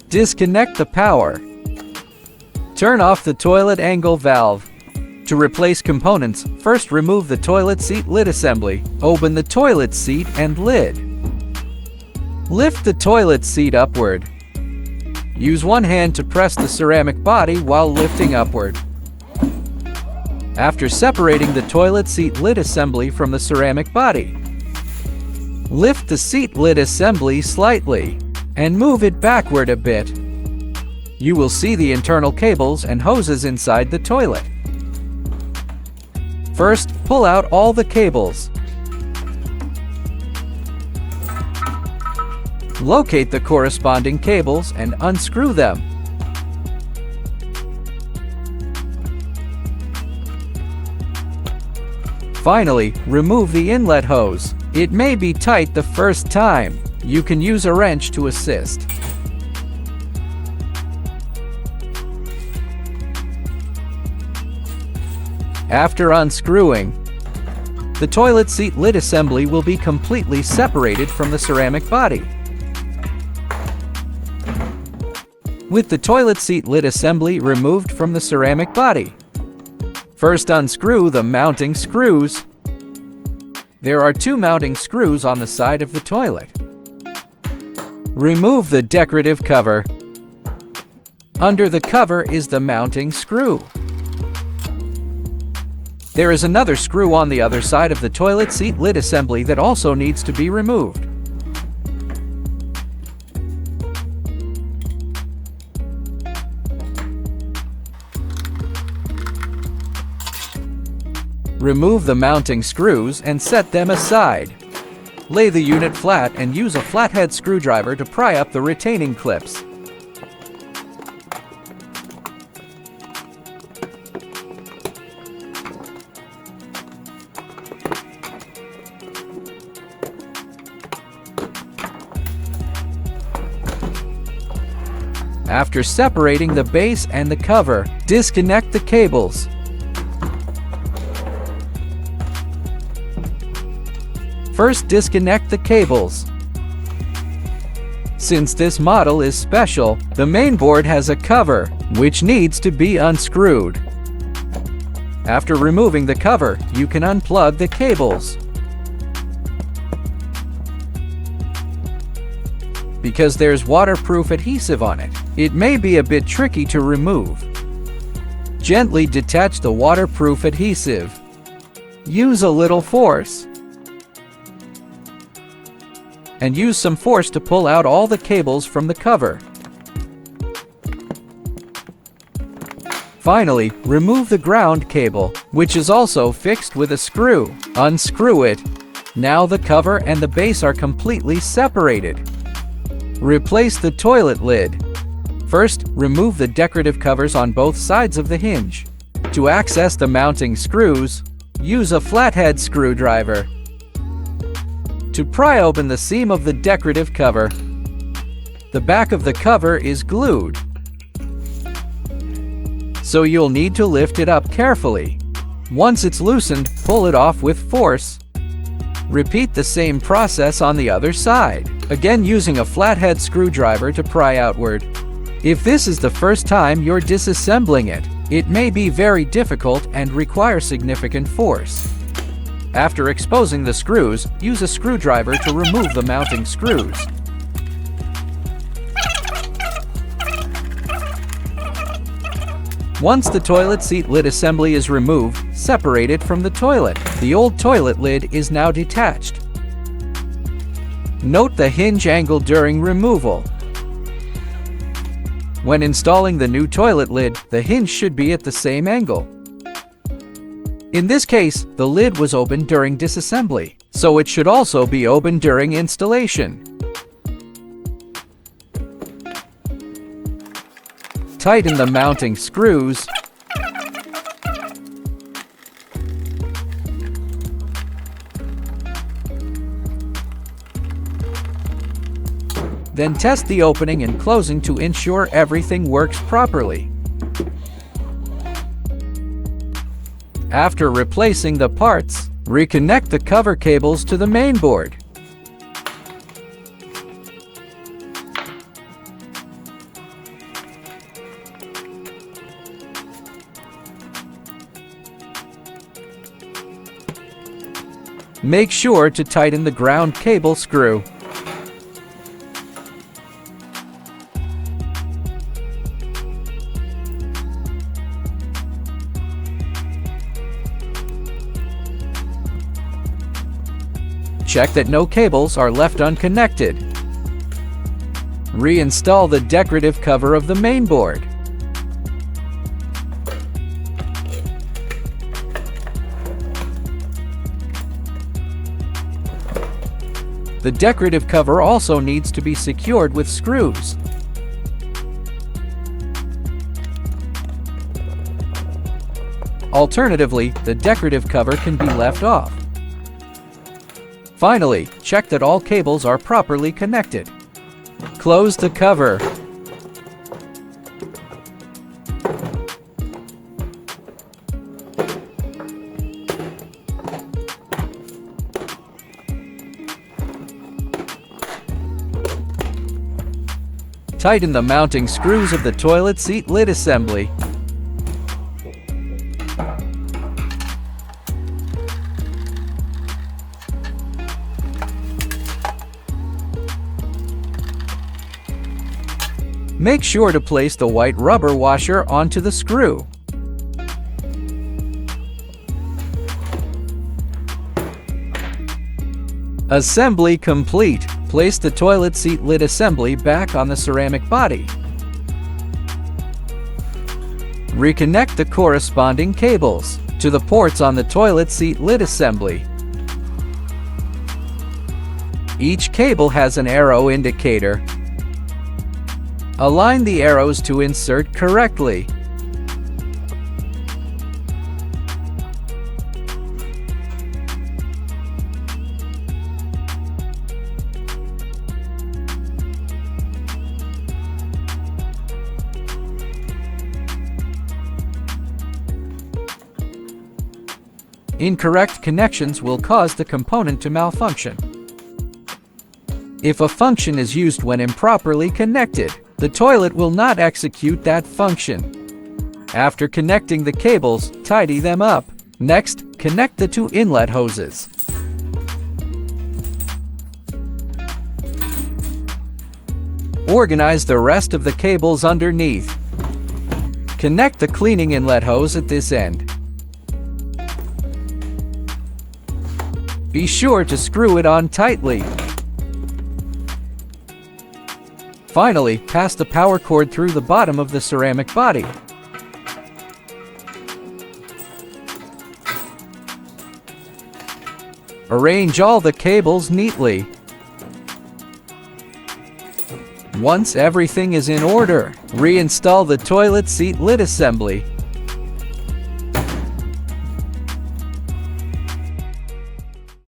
Disconnect the power. Turn off the toilet angle valve. To replace components, first remove the toilet seat lid assembly. Open the toilet seat and lid. Lift the toilet seat upward. Use one hand to press the ceramic body while lifting upward. After separating the toilet seat lid assembly from the ceramic body, lift the seat lid assembly slightly and move it backward a bit. You will see the internal cables and hoses inside the toilet. First, pull out all the cables. Locate the corresponding cables and unscrew them. Finally, remove the inlet hose. It may be tight the first time. You can use a wrench to assist. After unscrewing, the toilet seat lid assembly will be completely separated from the ceramic body. With the toilet seat lid assembly removed from the ceramic body, first unscrew the mounting screws. There are 2 mounting screws on the side of the toilet. Remove the decorative cover. Under the cover is the mounting screw. There is another screw on the other side of the toilet seat lid assembly that also needs to be removed. Remove the mounting screws and set them aside. Lay the unit flat and use a flathead screwdriver to pry up the retaining clips. After separating the base and the cover, disconnect the cables. First, disconnect the cables. Since this model is special, the main board has a cover, which needs to be unscrewed. After removing the cover, you can unplug the cables. Because there's waterproof adhesive on it, it may be a bit tricky to remove. Gently detach the waterproof adhesive. Use a little force. And use some force to pull out all the cables from the cover. Finally, remove the ground cable, which is also fixed with a screw. Unscrew it. Now the cover and the base are completely separated. Replace the toilet lid. First, remove the decorative covers on both sides of the hinge. To access the mounting screws, use a flathead screwdriver. To pry open the seam of the decorative cover, the back of the cover is glued, so you'll need to lift it up carefully. Once it's loosened, pull it off with force. Repeat the same process on the other side, again using a flathead screwdriver to pry outward. If this is the first time you're disassembling it, it may be very difficult and require significant force. After exposing the screws, use a screwdriver to remove the mounting screws. Once the toilet seat lid assembly is removed, separate it from the toilet. The old toilet lid is now detached. Note the hinge angle during removal. When installing the new toilet lid, the hinge should be at the same angle. In this case, the lid was opened during disassembly, so it should also be opened during installation. Tighten the mounting screws. Then test the opening and closing to ensure everything works properly. After replacing the parts, reconnect the cover cables to the main board. Make sure to tighten the ground cable screw. Check that no cables are left unconnected. Reinstall the decorative cover of the mainboard. The decorative cover also needs to be secured with screws. Alternatively, the decorative cover can be left off. Finally, check that all cables are properly connected. Close the cover. Tighten the mounting screws of the toilet seat lid assembly. Make sure to place the white rubber washer onto the screw. Assembly complete. Place the toilet seat lid assembly back on the ceramic body. Reconnect the corresponding cables to the ports on the toilet seat lid assembly. Each cable has an arrow indicator. Align the arrows to insert correctly. Incorrect connections will cause the component to malfunction. If a function is used when improperly connected, the toilet will not execute that function. After connecting the cables, tidy them up. Next, connect the two inlet hoses. Organize the rest of the cables underneath. Connect the cleaning inlet hose at this end. Be sure to screw it on tightly. Finally, pass the power cord through the bottom of the ceramic body. Arrange all the cables neatly. Once everything is in order, reinstall the toilet seat lid assembly.